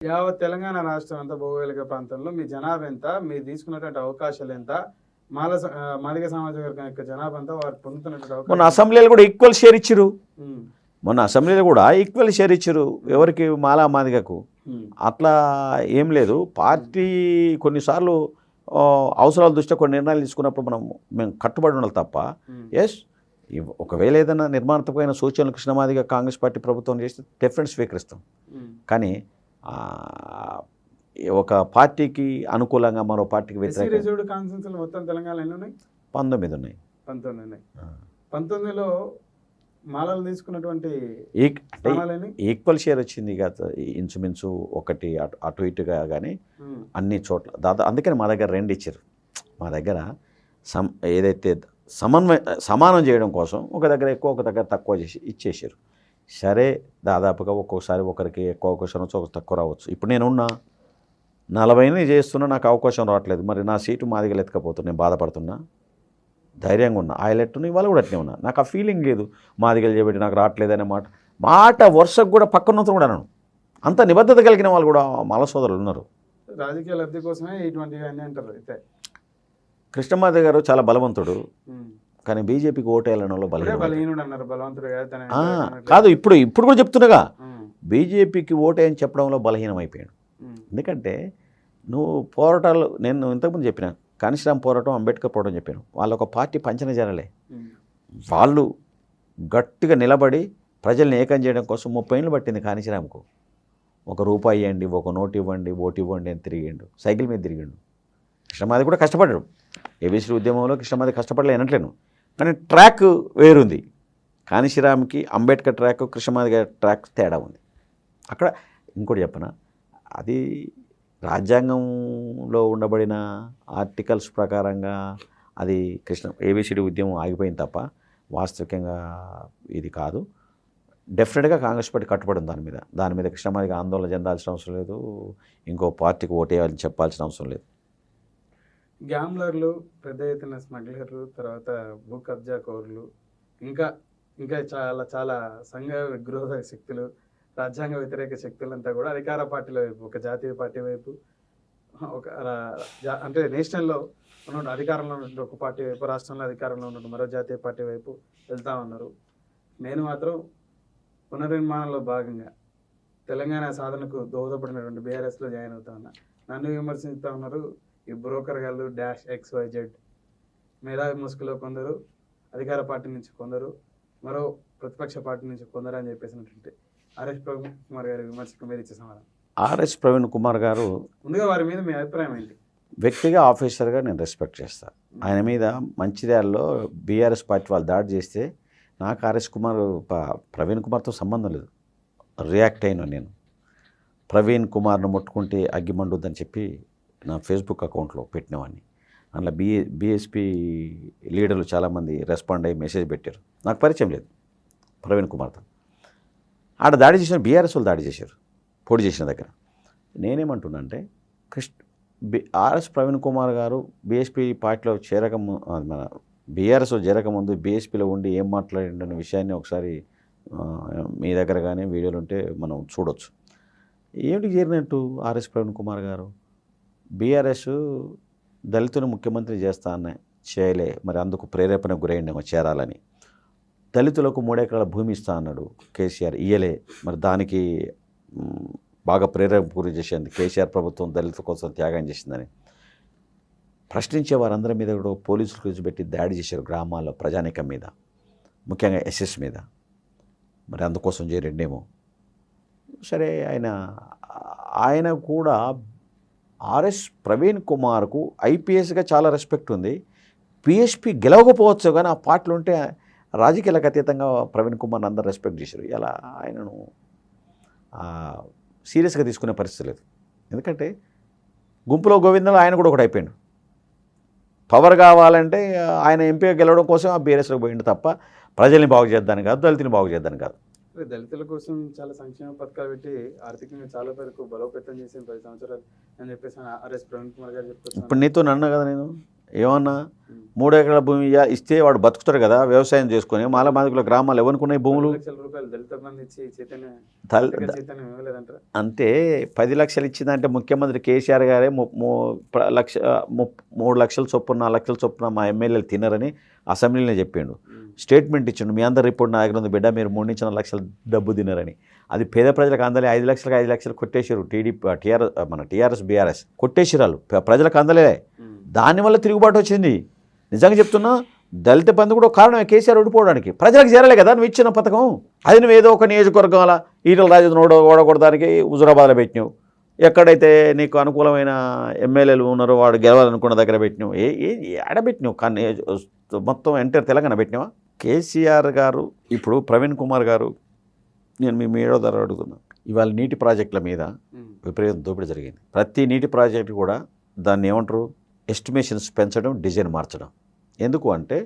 యావత్ తెలంగాణ రాష్ట్రం అంతా భౌగోళిక ప్రాంతంలో మీ జనాభా ఎంత? మీరు తీసుకున్నటువంటి అవకాశాలు ఎంత? మాదిగ సామాజిక వర్గం యొక్క జనాభా ఎంత? వారు పొందుతున్నటువంటి మొన్న అవకాశాలు అసెంబ్లీలో కూడా ఈక్వల్ షేర్ ఇచ్చిరు. ఉమ్, మొన్న అసెంబ్లీలో కూడా ఈక్వల్ షేర్ ఇచ్చిరు. ఎవరికి? మాలా మాదిగకు. ఉమ్, అట్లా ఏం లేదు. పార్టీ కొన్నిసార్లు అవసరాల దృష్ట్యా కొన్ని నిర్ణయాలు తీసుకున్నప్పుడు మేము కట్టుబడి ఉండాలి తప్ప ఉమ్, ఎస్ ఒకవేళ ఏదైనా నిర్మాణాత్మకమైన సూచనలు కృష్ణమాదిగ కాంగ్రెస్ పార్టీ ప్రభుత్వం చేస్తే డెఫినెట్ స్వీకరిస్తాం. ఉమ్. కానీ ఒక పార్టీకి అనుకూలంగా మరో పార్టీకి ఎస్సీ వ్యతిరేకంగా రిజర్వ్డ్ కాన్స్టిట్యూన్సీలు మొత్తం తెలంగాణలో ఎన్ని ఉన్నాయి? 19 ఉన్నాయి. 19 ఉన్నాయి. 19లో మాలలు తీసుకున్నటువంటి అంటే స్థానాలని ఈక్వల్ షేర్ వచ్చింది కదా, ఇంచుమించు ఒకటి అటు ఇటుగా. కానీ ఉమ్, అన్ని చోట్ల అందుకని మా దగ్గర 2 ఇచ్చారు. మా దగ్గర ఏదైతే సమానం చేయడం కోసం ఒక దగ్గర ఎక్కువ ఒక దగ్గర తక్కువ చేసి ఇచ్చేసారు. సరే, దాదాపుగా ఒక్కొక్కసారి ఒకరికి ఎక్కువ అవకాశం రావచ్చు, ఒకరికి తక్కువ రావచ్చు. ఇప్పుడు నేనున్నా 40 చేస్తున్నా, నాకు అవకాశం రావట్లేదు. మరి నా సీటు మాదిగలు ఎత్తుకపోతున్నా, నేను బాధపడుతున్నా. ధైర్యంగా ఉన్నా. ఆయలెట్టుని ఇవాళ కూడా అట్నే ఉన్నా. నాకు ఆ ఫీలింగ్ లేదు మాదిగలు చేపెట్టి నాకు రావట్లేదనే మాట వరుసకు కూడా పక్కనంతా కూడా అన్నాను. అంత నిబద్ధత కలిగిన వాళ్ళు కూడా మాల సోదరులు ఉన్నారు. రాజకీయ లబ్ధి కోసమే ఇటువంటివి అన్నీ అంటారు అయితే. కృష్ణమాదిగ గారు చాలా బలవంతుడు, ఉమ్. కానీ బీజేపీకి ఓటేయడంలో ఇప్పుడే బలహీనుడు అన్నారు, బలవంతుడు కాదు తన కాదు. ఇప్పుడు కూడా చెప్తున్నాగా, ఉమ్, బీజేపీకి ఓటేయని చెప్పడంలో బలహీనమైపోయాడు. ఉమ్, ఎందుకంటే నువ్వు పోరాటాలు, నేను ఇంతకుముందు చెప్పిన కానిశ్రామ్ పోరాటం, అంబేద్కర్ పోరాటం చెప్పాను. వాళ్ళ ఒక పార్టీ పంచన జరలే. ఉమ్, వాళ్ళు గట్టిగా నిలబడి ప్రజల్ని ఏకం చేయడం కోసం 30 ఏళ్ళు పట్టింది కానిశ్రామ్కు. ₹1 ఇవ్వండి, ఒక నోటు ఇవ్వండి, ఓటు ఇవ్వండి అని తిరిగిండు. సైకిల్ మీద తిరిగిండు. కృష్ణమాది కూడా కష్టపడ్డాడు. ఏబీసీ ఉద్యమంలో కృష్ణమాది కష్టపడలే అనట్లేను, కానీ ట్రాక్ వేరుంది. కానిశ్రామ్కి అంబేద్కర్ ట్రాక్, కృష్ణమాది గారి ట్రాక్ తేడా ఉంది. అక్కడ ఇంకోటి చెప్పనా, అది రాజ్యాంగంలో ఉండబడిన ఆర్టికల్స్ ప్రకారంగా అది ఏబిసిడి ఉద్యమం ఆగిపోయింది తప్ప వాస్తవికంగా ఇది కాదు. డెఫినెట్గా కాంగ్రెస్ పార్టీ కట్టుబడి ఉంది దాని మీద కృష్ణమాదిగా ఆందోళన చెందాల్సిన అవసరం లేదు. ఇంకో పార్టీకి ఓటేయాలని చెప్పాల్సిన అవసరం లేదు. గ్యాంబ్లర్లు, పెద్ద ఎత్తున స్మగ్లర్లు, తర్వాత భూ కబ్జా కోర్లు, ఇంకా ఇంకా చాలా చాలా సంఘ విగ్రోధ శక్తులు, రాజ్యాంగ వ్యతిరేక శక్తులంతా కూడా అధికార పార్టీల వైపు, ఒక జాతీయ పార్టీ వైపు, ఒక అంటే నేషనల్లో ఉన్న అధికారంలో ఉన్న ఒక పార్టీ వైపు, రాష్ట్రంలో అధికారంలో ఉన్న మరో జాతీయ పార్టీ వైపు వెళ్తూ ఉన్నారు. నేను మాత్రం పునర్నిర్మాణంలో భాగంగా తెలంగాణ సాధనకు దోహదపడినటువంటి బీఆర్ఎస్లో జాయిన్ అవుతా ఉన్నా. నన్ను విమర్శిస్తూ ఉన్నారు ఈ బ్రోకర్ గాళ్ళు -XYZ, మేధావి ముసుగులో కొందరు, అధికార పార్టీ నుంచి కొందరు, మరో ప్రతిపక్ష పార్టీ నుంచి కొందరు అని చెప్పేసినటువంటి ఆర్ఎస్ ప్రవీణ్ కుమార్ గారి విమర్శకు మీరు ఇచ్చే సమాధానం. ఆర్ఎస్ ప్రవీణ్ కుమార్ గారు ముందుగా వారి మీద మీ అభిప్రాయం ఏంటి? వ్యక్తిగా, ఆఫీసర్గా నేను రెస్పెక్ట్ చేస్తాను. ఆయన మీద మంచిర్యాలలో బీఆర్ఎస్ పార్టీ వాళ్ళు దాడి చేస్తే నాకు ప్రవీణ్ కుమార్తో సంబంధం లేదు. రియాక్ట్ అయినా నేను ప్రవీణ్ కుమార్ను ముట్టుకుంటే అగ్గి మండుద్దని చెప్పి నా ఫేస్బుక్ అకౌంట్లో పెట్టినవాడిని. అందులో బీఎస్పీ లీడర్లు చాలామంది రెస్పాండ్ అయ్యి మెసేజ్ పెట్టారు. నాకు పరిచయం లేదు ప్రవీణ్ కుమార్తో. ఆడ దాడి చేసిన బీఆర్ఎస్ వాళ్ళు దాడి చేశారు పోటీ చేసిన దగ్గర. నేనేమంటున్నా అంటే ఆర్ఎస్ ప్రవీణ్ కుమార్ గారు బీఎస్పీ పార్టీలో మన బీఆర్ఎస్లో చేరకముందు బీఎస్పీలో ఉండి ఏం మాట్లాడిండనే విషయాన్ని ఒకసారి మీ దగ్గర కానీ వీడియోలు ఉంటే మనం చూడొచ్చు. ఏమిటి చేరినట్టు ఆర్ఎస్ ప్రవీణ్ కుమార్ గారు? బీఆర్ఎస్ దళితుని ముఖ్యమంత్రి చేస్తా అన్న చేయలే, మరి అందుకు ప్రేరేపణ గురైండేమో చేరాలని. దళితులకు 3 ఎకరాల భూమి ఇస్తా అన్నాడు కేసీఆర్, ఇయ్యలే. మరి దానికి బాగా ప్రేరేపణ గురి చేసింది కేసీఆర్ ప్రభుత్వం దళితుల కోసం త్యాగం చేసిందని ప్రశ్నించే వారందరి మీద కూడా పోలీసులు కూర్చోబెట్టి దాడి చేశారు గ్రామాల్లో, ప్రజానీకం మీద, ముఖ్యంగా ఎస్ఎస్ మీద. మరి అందుకోసం చేరిండేమో. సరే, ఆయన కూడా ఆర్ఎస్ ప్రవీణ్ కుమార్కు ఐపీఎస్గా చాలా రెస్పెక్ట్ ఉంది. బీఎస్పీ గెలవకపోవచ్చు, కానీ ఆ పార్టీలో ఉంటే రాజకీయాలకు అతీతంగా ప్రవీణ్ కుమార్ని అందరూ రెస్పెక్ట్ చేశారు. ఇలా ఆయనను సీరియస్గా తీసుకునే పరిస్థితి లేదు. ఎందుకంటే గుంపులో గోవిందంలో ఆయన కూడా ఒకటి అయిపోయాడు. పవర్ కావాలంటే ఆయన ఎంపీగా గెలవడం కోసం ఆ బీఆర్ఎస్లోకి పోయిండు తప్ప ప్రజల్ని బాగు చేద్దాని కాదు, దళితుని బాగు చేద్దాని కాదు. దళితుల కోసం చాలా సంక్షేమ పథకాలు పెట్టి ఆర్థికంగా చాలా పేరుకు బలోపేతం చేసిన 10 సంవత్సరాలు అని చెప్పేసి ఆర్ఎస్ ప్రవీణ్ కుమార్ గారు చెప్తారు. ఇప్పుడు నీతో అన్నా కదా నేను, ఏమన్నా 3 ఎకరాల భూమి ఇస్తే వాడు బతుకుతాడు కదా వ్యవసాయం చేసుకొని మాలమాదికుల గ్రామాలు ఎవరుకున్నాయి భూములు 10 లక్షల రూపాయలు దళిత బంధు ఇచ్చి చైతన్య తల్- చైతన్యం ఇవ్వలేదంటారా? అంటే 10 లక్షలు ఇచ్చిందంటే ముఖ్యమంత్రి కేసీఆర్ గారే 3 లక్షల చొప్పున 4 లక్షల చొప్పున మా ఎమ్మెల్యేలు తినరని అసెంబ్లీలో చెప్పిండు. స్టేట్మెంట్ ఇచ్చిండు, మీ అందరు రిపోర్ట్ నా దగ్గర ఉంది బిడ్డ, మీరు 3-4 లక్షలు డబ్బు తినరని. అది పేద ప్రజలకు అందలే. 5 లక్షలు కొట్టేసారు టీఆర్ఎస్ బీఆర్ఎస్ కొట్టేసిరాలు, ప్రజలకు అందలే. దానివల్ల తిరుగుబాటు వచ్చింది. నిజంగా చెప్తున్నా, దళిత బంధు కూడా ఒక కారణమే కేసీఆర్ ఓడిపోవడానికి. ప్రజలకు చేరలే కదా నువ్వు ఇచ్చిన పథకం. అది నువ్వు ఏదో ఒక నియోజకవర్గం అలా ఈటల రాజేంద్ర ఓడగొడడానికి హుజురాబాద్లో పెట్టినావు. ఎక్కడైతే నీకు అనుకూలమైన ఎమ్మెల్యేలు ఉన్నారో వాడు గెలవాలనుకున్న దగ్గర పెట్టినావు. ఆడబెట్టినావు కానీ మొత్తం ఎంటర్ తెలంగాణ పెట్టినావా? కేసీఆర్ గారు ఇప్పుడు ప్రవీణ్ కుమార్ గారు, నేను మీ మీడియా ద్వారా అడుగుతున్నాను, ఇవాళ నీటి ప్రాజెక్టుల మీద విపరీతం దోపిడీ జరిగింది. ప్రతి నీటి ప్రాజెక్టు కూడా దాన్ని ఏమంటారు, ఎస్టిమేషన్స్ పెంచడం, డిజైన్ మార్చడం. ఎందుకు అంటే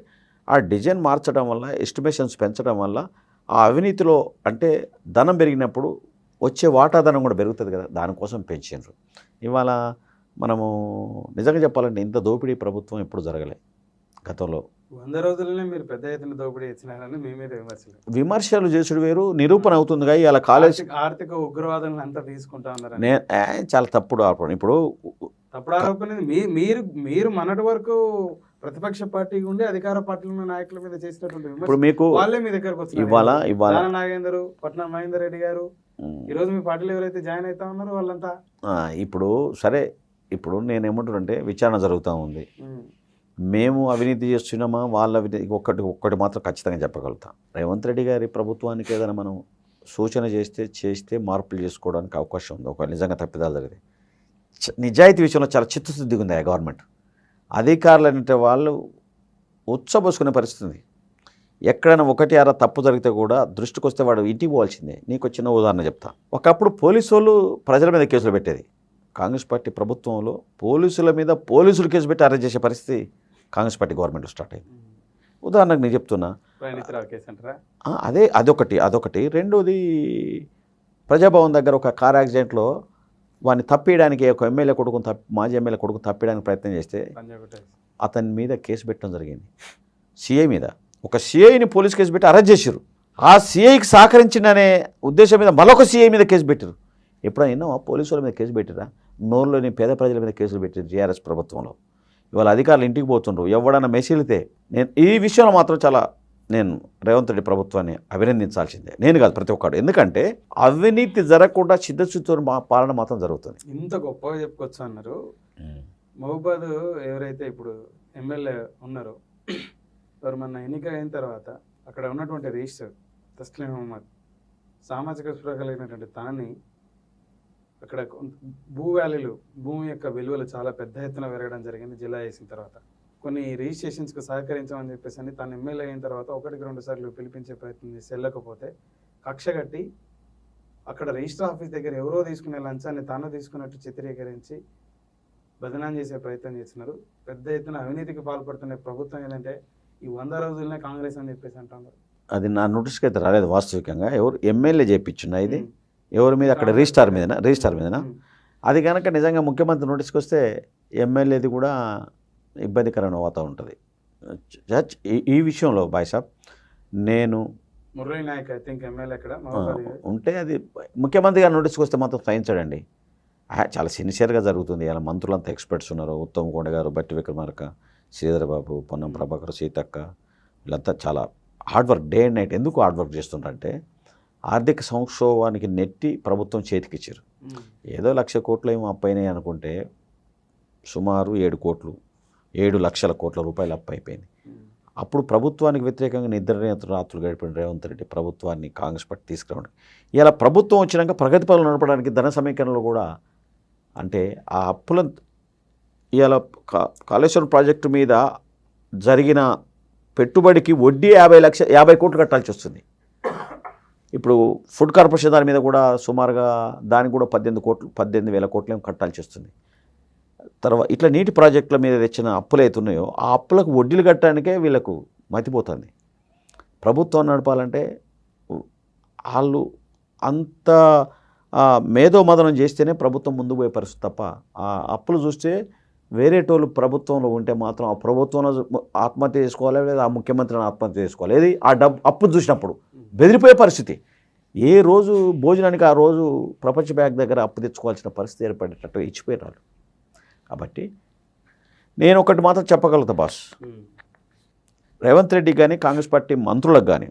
ఆ డిజైన్ మార్చడం వల్ల, ఎస్టిమేషన్స్ పెంచడం వల్ల ఆ అవినీతిలో అంటే ధనం పెరిగినప్పుడు వచ్చే వాటాధనం కూడా పెరుగుతుంది కదా, దానికోసం పెంచారు. ఇవాళ మనము నిజంగా చెప్పాలంటే ఇంత దోపిడీ ప్రభుత్వం ఎప్పుడు జరగలే గతంలో. 100 రోజుల్లోనే మీరు పెద్ద ఎత్తున దోపిడీ ఇచ్చినారని మీ మీద విమర్శలు చేసుడు వేరు, నిరూపణ అవుతుందిగా. ఇలా కాలేజ్ ఆర్థిక ఉగ్రవాదం అంతా తీసుకుంటా ఉన్నారు. చాలా తప్పుడు ఆరోపణ. ఇప్పుడు తప్పుడు ఆరోపణ మీరు మొన్నటి వరకు ప్రతిపక్ష పార్టీ ఉండి అధికార పార్టీలో ఉన్న నాయకుల మీద చేసినటువంటి ఇప్పుడు మీకు వాళ్ళే మీ దగ్గరకు వచ్చారు. ఇవాళ నాగేందర్, పట్నం మహేందర్ రెడ్డి గారు ఈ రోజు మీ పార్టీలో ఎవరైతే జాయిన్ అవుతా ఉన్నారో వాళ్ళంతా ఇప్పుడు సరే. ఇప్పుడు నేనేమంటానంటే విచారణ జరుగుతూ ఉంది. మేము అవినీతి చేస్తున్నామా, వాళ్ళ అవినీతి ఒక్కటి మాత్రం ఖచ్చితంగా చెప్పగలుగుతాం. రేవంత్ రెడ్డి గారి ప్రభుత్వానికి ఏదైనా మనం సూచన చేస్తే మార్పులు చేసుకోవడానికి అవకాశం ఉంది. ఒక నిజంగా తప్పిదాలు జరిగితే నిజాయితీ విషయంలో చాలా చిత్తశుద్ధిగా ఉంది ఆ గవర్నమెంట్. అధికారులు అంటే వాళ్ళు ఉచ్చబోసుకునే పరిస్థితి. ఎక్కడైనా 1-6 తప్పు జరిగితే కూడా దృష్టికి వస్తే వాడు ఇంటికి పోవాల్సిందే. నీకు చిన్న ఉదాహరణ చెప్తా. ఒకప్పుడు పోలీసు వాళ్ళు ప్రజల మీద కేసులు పెట్టేది. కాంగ్రెస్ పార్టీ ప్రభుత్వంలో పోలీసుల మీద పోలీసులు కేసు పెట్టి అరెస్ట్ చేసే పరిస్థితి కాంగ్రెస్ పార్టీ గవర్నమెంట్ స్టార్ట్ అయింది. ఉదాహరణకు నేను చెప్తున్నా, అదొకటి. రెండోది, ప్రజాభవన్ దగ్గర ఒక కార్ యాక్సిడెంట్లో వాడిని తప్పేయడానికి ఒక ఎమ్మెల్యే కొడుకుని మాజీ ఎమ్మెల్యే కొడుకుని తప్పేయడానికి ప్రయత్నం చేస్తే అతని మీద కేసు పెట్టడం జరిగింది. సిఐ మీద ఒక సిఐని పోలీస్ కేసు పెట్టి అరెస్ట్ చేశారు. ఆ సిఐకి సహకరించిందనే ఉద్దేశం మీద మరొక సిఐ మీద కేసు పెట్టారు. ఎప్పుడైనా పోలీసుల మీద కేసు పెట్టిరా? నోరులోని పేద ప్రజల మీద కేసులు పెట్టారు టీఆర్ఎస్ ప్రభుత్వంలో. ఇవాళ అధికారులు ఇంటికి పోతుండ్రు. ఎవడన్నా మెసిలితే నేను ఈ విషయంలో మాత్రం నేను రేవంత్ రెడ్డి ప్రభుత్వాన్ని అభినందించాల్సిందే. నేను కాదు, ప్రతి ఒక్కడు. ఎందుకంటే అవినీతి జరగకుండా చిత్తశుద్ధితో పాలన మాత్రం జరుగుతుంది. ఇంత గొప్పగా చెప్పుకోవచ్చు అన్నారు. మహబూబాద్ ఎవరైతే ఇప్పుడు ఎమ్మెల్యే ఉన్నారో, వారు మన ఎన్నిక అయిన తర్వాత అక్కడ ఉన్నటువంటి రిజిస్టర్ తస్లీం అహ్మద్ సామాజిక స్పృహ కలిగినటువంటి తనని అక్కడ భూమి యొక్క విలువలు చాలా పెద్ద ఎత్తున పెరగడం జరిగింది జిల్లా వేసిన తర్వాత. కొన్ని రిజిస్ట్రేషన్స్కి సహకరించమని చెప్పేసి అని తను ఎమ్మెల్యే అయిన తర్వాత 1-2 సార్లు పిలిపించే ప్రయత్నం చేసి వెళ్ళకపోతే కక్ష కట్టి అక్కడ రిజిస్టర్ ఆఫీస్ దగ్గర ఎవరో తీసుకునే లంచాన్ని తాను తీసుకున్నట్టు చిత్రీకరించి బదనాం చేసే ప్రయత్నం చేస్తున్నారు. పెద్ద ఎత్తున అవినీతికి పాల్పడుతున్న ప్రభుత్వం ఏంటంటే ఈ 100 రోజులనే కాంగ్రెస్ అని చెప్పేసి అంటున్నారు. అది నా నోటీస్కి అయితే రాలేదు వాస్తవికంగా. ఎవరు ఎమ్మెల్యే చేయించున్నా ఇది ఎవరి మీద? అక్కడ రిజిస్టార్ మీదనా? అది కనుక నిజంగా ముఖ్యమంత్రి నోటీస్కి వస్తే ఎమ్మెల్యేది కూడా ఇబ్బందికరమైన అవుతూ ఉంటుంది. ఈ విషయంలో బాయ్ సాబ్ నేను Murali Naik I think MLA అక్కడ ఉంటే అది ముఖ్యమంత్రి గారు నోటీస్కి వస్తే మాత్రం సహించడండి. చాలా సిన్సియర్గా జరుగుతుంది. ఇలా మంత్రులంతా ఎక్స్పర్ట్స్ ఉన్నారు. ఉత్తమ్ కోండ గారు, బట్టి విక్రమార్క, శ్రీధర్ బాబు, పొన్నం ప్రభాకర్, సీతక్క, వీళ్ళంతా చాలా hard work, day and night. ఎందుకు హార్డ్ వర్క్ చేస్తుంటారంటే ఆర్థిక సంక్షోభానికి నెట్టి ప్రభుత్వం చేతికిచ్చారు. ఏదో 1,00,000 కోట్లు ఏమో అప్పైనాయి అనుకుంటే సుమారు 7 లక్షల కోట్ల రూపాయలు అప్పు అయిపోయింది. అప్పుడు ప్రభుత్వానికి వ్యతిరేకంగా నిద్ర రాత్రులు గడిపిన రేవంత్ రెడ్డి ప్రభుత్వాన్ని కాంగ్రెస్ పార్టీ తీసుకురావడం, ఇలా ప్రభుత్వం వచ్చినాక ప్రగతి పనులు నడపడానికి ధన సమీకరణలో కూడా అంటే ఆ అప్పులను ఇవాళ కాళేశ్వరం ప్రాజెక్టు మీద జరిగిన పెట్టుబడికి వడ్డీ 50 కోట్లు కట్టాల్సి వస్తుంది. ఇప్పుడు ఫుడ్ కార్పొరేషన్ దాని మీద కూడా సుమారుగా దానికి కూడా 18,000 కోట్లు కట్టాల్సి వస్తుంది. తర్వాత ఇట్లా నీటి ప్రాజెక్టుల మీద తెచ్చిన అప్పులు అవుతున్నాయో ఆ అప్పులకు వడ్డీలు కట్టడానికే వీళ్ళకు మతిపోతుంది. ప్రభుత్వం నడపాలంటే వాళ్ళు అంత మేధోమదనం చేస్తేనే ప్రభుత్వం ముందుకు పోయే పరిస్థితి తప్ప ఆ అప్పులు చూస్తే వేరేటోళ్ళు ప్రభుత్వంలో ఉంటే మాత్రం ఆ ప్రభుత్వంలో ఆత్మహత్య చేసుకోవాలి, లేదా ఆ ముఖ్యమంత్రిని ఆత్మహత్య చేసుకోవాలి. ఏది ఆ డబ్బు అప్పు చూసినప్పుడు బెదిరిపోయే పరిస్థితి. ఏ రోజు భోజనానికి ఆ రోజు ప్రపంచ బ్యాంక్ దగ్గర అప్పు తెచ్చుకోవాల్సిన పరిస్థితి ఏర్పడేటట్టు ఇచ్చిపోయినారు. కాబట్టి నేను ఒకటి మాత్రం చెప్పగలుగుతా బాస్, రేవంత్ రెడ్డి కానీ కాంగ్రెస్ పార్టీ మంత్రులకు కానీ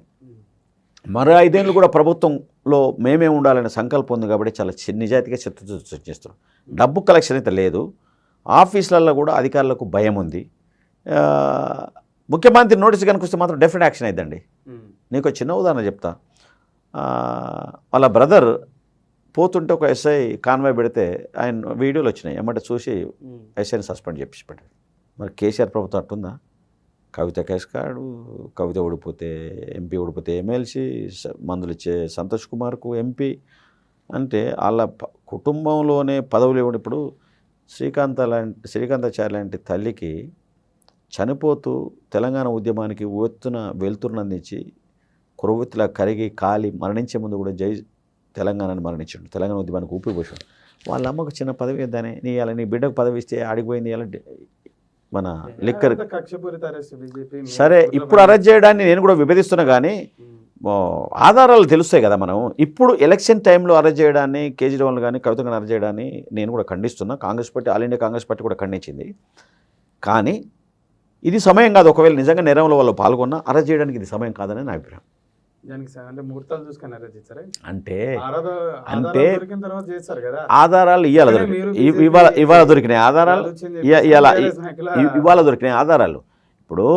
మరో 5 ఏళ్ళు కూడా ప్రభుత్వంలో మేమే ఉండాలనే సంకల్పం ఉంది. కాబట్టి చాలా నిజాయితీగా చిత్తశుద్ధి చేస్తారు. డబ్బు కలెక్షన్ అయితే లేదు. ఆఫీసులలో కూడా అధికారులకు భయం ఉంది. ముఖ్యమంత్రి నోటీస్ కనుక వస్తే మాత్రం డెఫినెట్ యాక్షన్ అయిద్దండి. నీకు ఒక చిన్న ఉదాహరణ చెప్తా. వాళ్ళ బ్రదర్ పోతుంటే ఒక ఎస్ఐ కాన్వాయ్ పెడితే ఆయన వీడియోలు వచ్చినాయి. ఏమంటే చూసి ఎస్ఐని సస్పెండ్ చేసి పెట్టాడు. మరి కేసీఆర్ ప్రభుత్వం అట్టుందా? కవిత కేసు కాడు, కవిత ఓడిపోతే ఎంపీ, ఓడిపోతే ఎమ్మెల్సీ, మందులు ఇచ్చే సంతోష్ కుమార్కు ఎంపీ అంటే వాళ్ళ కుటుంబంలోనే పదవులు ఇవ్వడం. ఇప్పుడు శ్రీకాంతాచారి లాంటి తల్లికి చనిపోతూ తెలంగాణ ఉద్యమానికి వెళ్తున్నందించి కొరవెత్తిలా కరిగి కాలి మరణించే ముందు కూడా జై తెలంగాణని మరణించాడు. తెలంగాణ ఉద్యమానికి ఊపిపోసాడు. వాళ్ళ అమ్మకు చిన్న పదవి ఇద్దానే నీ బిడ్డకు పదవి ఇస్తే ఆడిపోయింది ఇలా మన లిక్కర్. సరే, ఇప్పుడు అరెస్ట్ చేయడాన్ని నేను కూడా విభేదిస్తున్నా, కానీ ఆధారాలు తెలుస్తాయి కదా. మనం ఇప్పుడు ఎలక్షన్ టైంలో అరెస్ట్ చేయడాన్ని, కేజ్రీవాల్ కానీ కవిత కానీ అరెస్ట్ చేయడాన్ని నేను కూడా ఖండిస్తున్నా. Congress party, all India Congress party కూడా ఖండించింది. కానీ ఇది సమయం కాదు. ఒకవేళ నిజంగా నేరంలో వాళ్ళు పాల్గొన్నా అరెస్ట్ చేయడానికి ఇది సమయం కాదని నా అభిప్రాయం. అంటే ఆధారాలు ఇవాళ దొరికినాయి ఆధారాలు ఇవాళ దొరికినాయి ఆధారాలు. ఇప్పుడు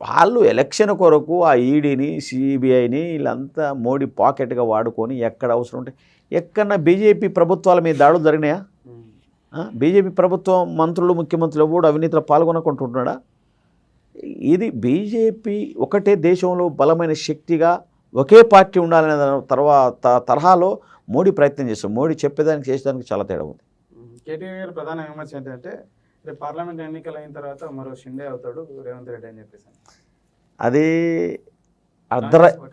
వాళ్ళు ఎలక్షన్ కొరకు ఆ ఈడీని, సిబిఐని వీళ్ళంతా మోడీ పాకెట్గా వాడుకొని ఎక్కడ అవసరం ఉంటే ఎక్కడన్నా బీజేపీ ప్రభుత్వాల మీద దాడులు జరిగినాయా? బీజేపీ ప్రభుత్వం మంత్రులు, ముఖ్యమంత్రులు కూడా అవినీతిలో పాల్గొనకుంటున్నాడా? ఇది బీజేపీ ఒకటే దేశంలో బలమైన శక్తిగా ఒకే పార్టీ ఉండాలనే తరహాలో మోడీ ప్రయత్నం చేస్తాడు. మోడీ చెప్పేదానికి చేసేదానికి చాలా తేడా ఉంది. కేటీఆర్ గారి ప్రధాన విమర్శ ఏంటంటే రేపు పార్లమెంట్ ఎన్నికలు అయిన తర్వాత మరో షిండే అవుతాడు రేవంత్ రెడ్డి అని చెప్పేసి. అది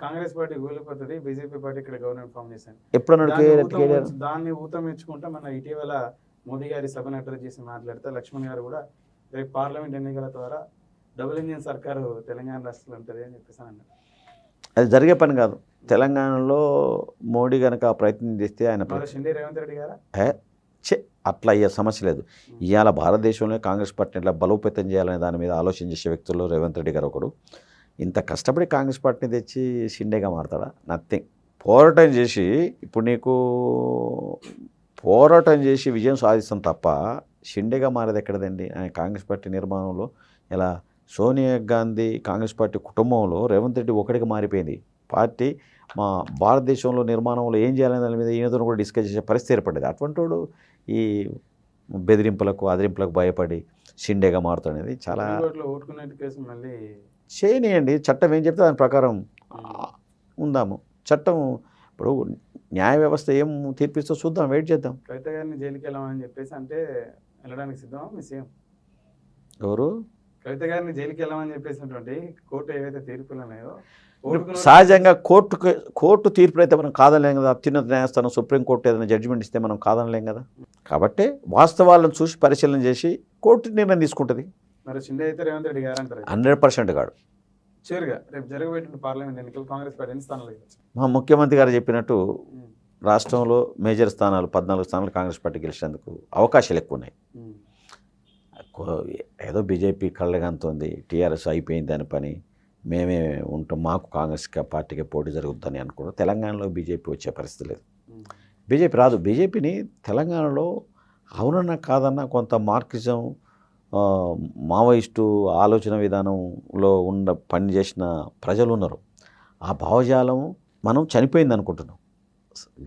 కాంగ్రెస్ పార్టీ కూలిపోతుంది, బీజేపీ పార్టీ ఇక్కడ గవర్నమెంట్ ఫామ్ చేశాను. ఎప్పుడు దాన్ని ఊతమించుకుంటా మన ఇటీవల మోదీ గారి సభను అడ్రస్ చేసి మాట్లాడితే లక్ష్మణ్ గారు కూడా రేపు పార్లమెంట్ ఎన్నికల ద్వారా డబుల్ ఇంజిన్ సర్కారు తెలంగాణ రాష్ట్రంలో ఉంటుంది అని చెప్పేసి అన్నారు. అది జరిగే పని కాదు. తెలంగాణలో మోడీ కనుక ప్రయత్నం చేస్తే ఆయన రేవంత్ రెడ్డి గారా అట్లా అయ్యే సమస్య లేదు. ఇవాళ భారతదేశంలో కాంగ్రెస్ పార్టీని ఇట్లా బలోపేతం చేయాలనే దాని మీద ఆలోచన చేసే వ్యక్తుల్లో రేవంత్ రెడ్డి గారు ఒకడు. ఇంత కష్టపడి కాంగ్రెస్ పార్టీని తెచ్చి షిండేగా మారుతాడా? నథింగ్. పోరాటం చేసి ఇప్పుడు నీకు పోరాటం చేసి విజయం సాధిస్తాం తప్ప షిండేగా మారేది ఎక్కడదండి? ఆయన కాంగ్రెస్ పార్టీ నిర్మాణంలో ఇలా సోనియా గాంధీ కాంగ్రెస్ పార్టీ కుటుంబంలో రేవంత్ రెడ్డి ఒకటిగా మారిపోయింది. పార్టీ మా భారతదేశంలో నిర్మాణంలో ఏం చేయాలనే దాని మీద ఈయనతో కూడా డిస్కస్ చేసే పరిస్థితి ఏర్పడేది. అటువంటి వాడు ఈ బెదిరింపులకు అదిరింపులకు భయపడి షిండేగా మారుతున్నది చాలా చేయనియండి. చట్టం ఏం చెప్తే దాని ప్రకారం ఉందాము. చట్టం ఇప్పుడు న్యాయ వ్యవస్థ ఏం తీర్పిస్తో చూద్దాం, వెయిట్ చేద్దాం. కవిత గారిని జైలుకి వెళ్ళామని చెప్పేసి అంటే వెళ్ళడానికి సిద్ధమా మీ సీఎం? ఎవరు? కవిత గారిని జైలుకి వెళ్ళామని చెప్పేసినటువంటి కోర్టు ఏవైతే తీర్పులు ఉన్నాయో సహజంగా కోర్టు తీర్పులు అయితే మనం కాదనలేం కదా. అత్యున్నత న్యాయస్థానం సుప్రీంకోర్టు ఏదైనా జడ్జిమెంట్ ఇస్తే మనం కాదనలేం కదా. కాబట్టి వాస్తవాలను చూసి పరిశీలన చేసి కోర్టు నిర్ణయం తీసుకుంటుంది. మరి షిండే అయితే రేవంత్ రెడ్డి గారు అంటారు 100% కాడు. చివరిగా రేపు జరగబోయే పార్లమెంట్ ఎన్నికలు కాంగ్రెస్ పార్టీ ఎన్ని స్థానాలు? మా ముఖ్యమంత్రి గారు చెప్పినట్టు రాష్ట్రంలో మేజర్ స్థానాలు 14 స్థానాలు కాంగ్రెస్ పార్టీ గెలిచేందుకు అవకాశాలు ఎక్కువ ఉన్నాయి. ఏదో బీజేపీ కళ్ళగంతుంది, టీఆర్ఎస్ అయిపోయింది దాని పని, మేమే ఉంటాం, మాకు కాంగ్రెస్ పార్టీకి పోటీ జరుగుతుందని అనుకున్నాం. తెలంగాణలో బీజేపీ వచ్చే పరిస్థితి లేదు. బీజేపీ రాదు. బీజేపీని తెలంగాణలో అవునన్నా కాదన్నా కొంత మార్క్సిజం, మావోయిస్టు ఆలోచన విధానంలో పనిచేసిన ప్రజలు ఉన్నారు. ఆ భావజాలం మనం చనిపోయింది అనుకుంటున్నాం.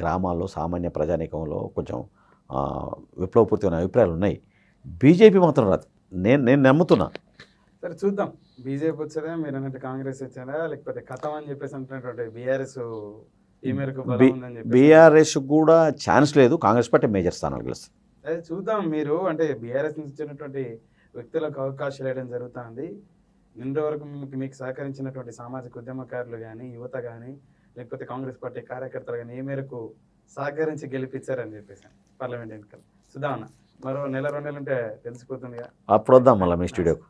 గ్రామాల్లో సామాన్య ప్రజానీకంలో కొంచెం విప్లవపూర్తిమైన అభిప్రాయాలు ఉన్నాయి. బీజేపీ మాత్రం రాదు. నేను నమ్ముతున్నా. సరే చూద్దాం. బీజేపీ వచ్చేదా, మీరు అన్నట్టు కాంగ్రెస్ వచ్చేదా, లేకపోతే కథం అని చెప్పేసి అంటున్నటువంటి బీఆర్ఎస్ ఈ మేరకు బీఆర్ఎస్ కూడా ఛాన్స్ లేదు. కాంగ్రెస్ పార్టీ మేజర్ స్థానాలు గెలుస్తుంది. అదే చూద్దాం. మీరు అంటే బీఆర్ఎస్ నుంచి వచ్చినటువంటి వ్యక్తులకు అవకాశాలు వేయడం జరుగుతుంది. నిన్న వరకు మీకు సహకరించినటువంటి సామాజిక ఉద్యమకారులు కానీ, యువత కానీ, లేకపోతే కాంగ్రెస్ పార్టీ కార్యకర్తలు కానీ ఏ మేరకు సహకరించి గెలిపించారని చెప్పేసి పార్లమెంట్ ఎన్నికలు. చూద్దామన్నా. మరో నెల 2 నెలలు ఉంటే తెలిసిపోతుందిగా. అప్పుడు వద్దాం మళ్ళీ మీ స్టూడియోకు.